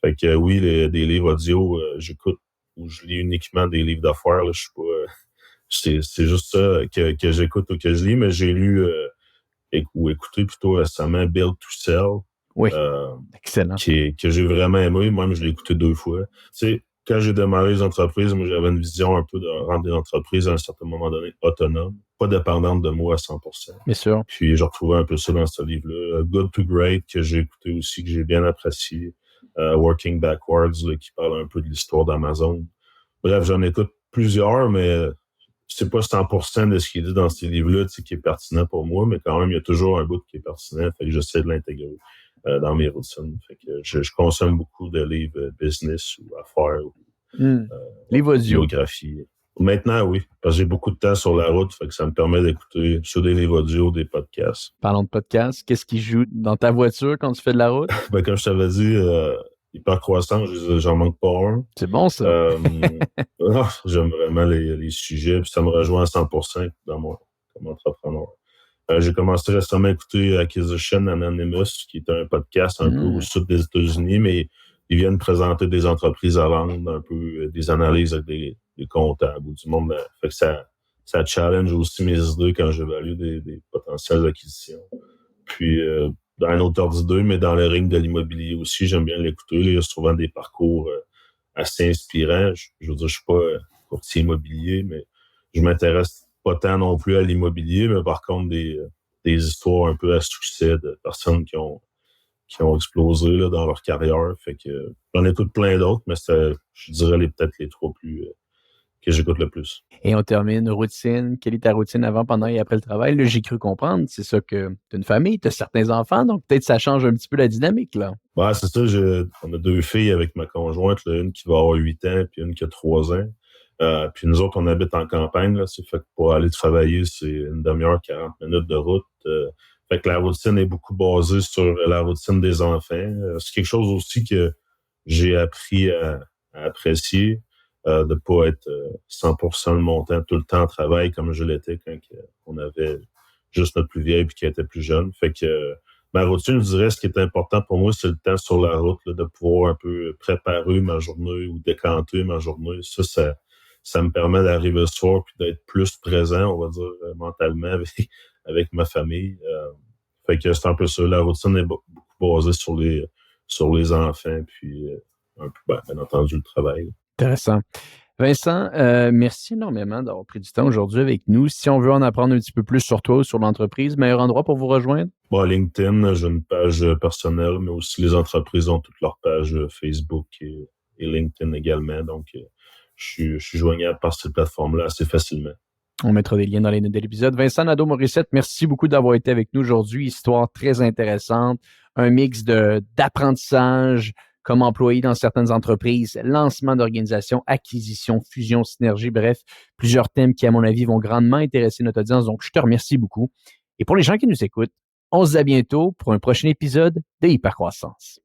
Fait que oui, des livres audio, j'écoute ou je lis uniquement des livres d'affaires. Là, je suis pas... c'est juste ça que j'écoute ou que je lis, mais j'ai lu ou écouté plutôt récemment Build to Sell. Oui, excellent. Que j'ai vraiment aimé. Même, je l'ai écouté 2 fois. Tu sais, quand j'ai démarré les entreprises, moi, j'avais une vision un peu de rendre les entreprises à un certain moment donné autonomes, pas dépendantes de moi à 100%. Bien sûr. Puis, j'ai retrouvé un peu ça dans ce livre-là. Good to Great, que j'ai écouté aussi, que j'ai bien apprécié. Working Backwards, là, qui parle un peu de l'histoire d'Amazon. Bref, j'en écoute plusieurs, mais c'est pas 100% de ce qui est dit dans ces livres-là, tu sais, qui est pertinent pour moi, mais quand même, il y a toujours un bout qui est pertinent. Fait que j'essaie de l'intégrer dans mes routines. Fait que je consomme beaucoup de livres business ou affaires ou livres audio. biographie. Maintenant, oui, parce que j'ai beaucoup de temps sur la route, fait que ça me permet d'écouter sur des livres audio, des podcasts. Parlons de podcasts, qu'est-ce qui joue dans ta voiture quand tu fais de la route? Ben, comme je t'avais dit, Hypercroissance, j'en manque pas un. C'est bon, ça. J'aime vraiment les sujets, puis ça me rejoint à 100% comme entrepreneur. J'ai commencé récemment à écouter Acquisition Anonymous, qui est un podcast un peu au sud des États-Unis, mais ils viennent présenter des entreprises à vendre, un peu des analyses avec des comptables ou du monde. Fait que ça challenge aussi mes idées quand j'évalue des potentielles acquisitions. Puis, dans un autre ordre d'idée, mais dans le ring de l'immobilier aussi, j'aime bien l'écouter. Il y a souvent des parcours assez inspirants. Je veux dire, je suis pas courtier immobilier, mais je m'intéresse pas tant non plus à l'immobilier, mais par contre, des histoires un peu à succès de personnes qui ont explosé là, dans leur carrière. Fait que j'en écoute plein d'autres, mais je dirais peut-être les 3 plus que j'écoute le plus. Et on termine, routine. Quelle est ta routine avant, pendant et après le travail? Là, j'ai cru comprendre, c'est ça que tu as une famille, tu as certains enfants, donc peut-être ça change un petit peu la dynamique, là. Ouais, c'est ça. On a 2 filles avec ma conjointe, là, une qui va avoir 8 ans puis une qui a 3 ans. Puis nous autres, on habite en campagne, là. C'est fait que pour aller travailler, c'est une demi-heure, 40 minutes de route. Fait que la routine est beaucoup basée sur la routine des enfants. C'est quelque chose aussi que j'ai appris à apprécier. De pas être 100% de mon temps tout le temps au travail comme je l'étais quand on avait juste notre plus vieille puis qui était plus jeune. Fait que ma routine, je dirais, ce qui est important pour moi, c'est le temps sur la route, là, de pouvoir un peu préparer ma journée ou décanter ma journée. Ça me permet d'arriver le soir puis d'être plus présent, on va dire, mentalement avec ma famille. Fait que c'est un peu ça. La routine est beaucoup basée sur les enfants puis un peu, bien entendu, le travail. Intéressant. Vincent, merci énormément d'avoir pris du temps aujourd'hui avec nous. Si on veut en apprendre un petit peu plus sur toi ou sur l'entreprise, meilleur endroit pour vous rejoindre? Bon, LinkedIn, j'ai une page personnelle, mais aussi les entreprises ont toutes leurs pages Facebook et LinkedIn également. Donc, je suis joignable par ces plateformes-là assez facilement. On mettra des liens dans les notes de l'épisode. Vincent Nadeau-Morissette, merci beaucoup d'avoir été avec nous aujourd'hui. Histoire très intéressante, un mix d'apprentissage comme employé dans certaines entreprises, lancement d'organisation, acquisition, fusion, synergie, bref, plusieurs thèmes qui, à mon avis, vont grandement intéresser notre audience. Donc, je te remercie beaucoup. Et pour les gens qui nous écoutent, on se dit à bientôt pour un prochain épisode de Hypercroissance.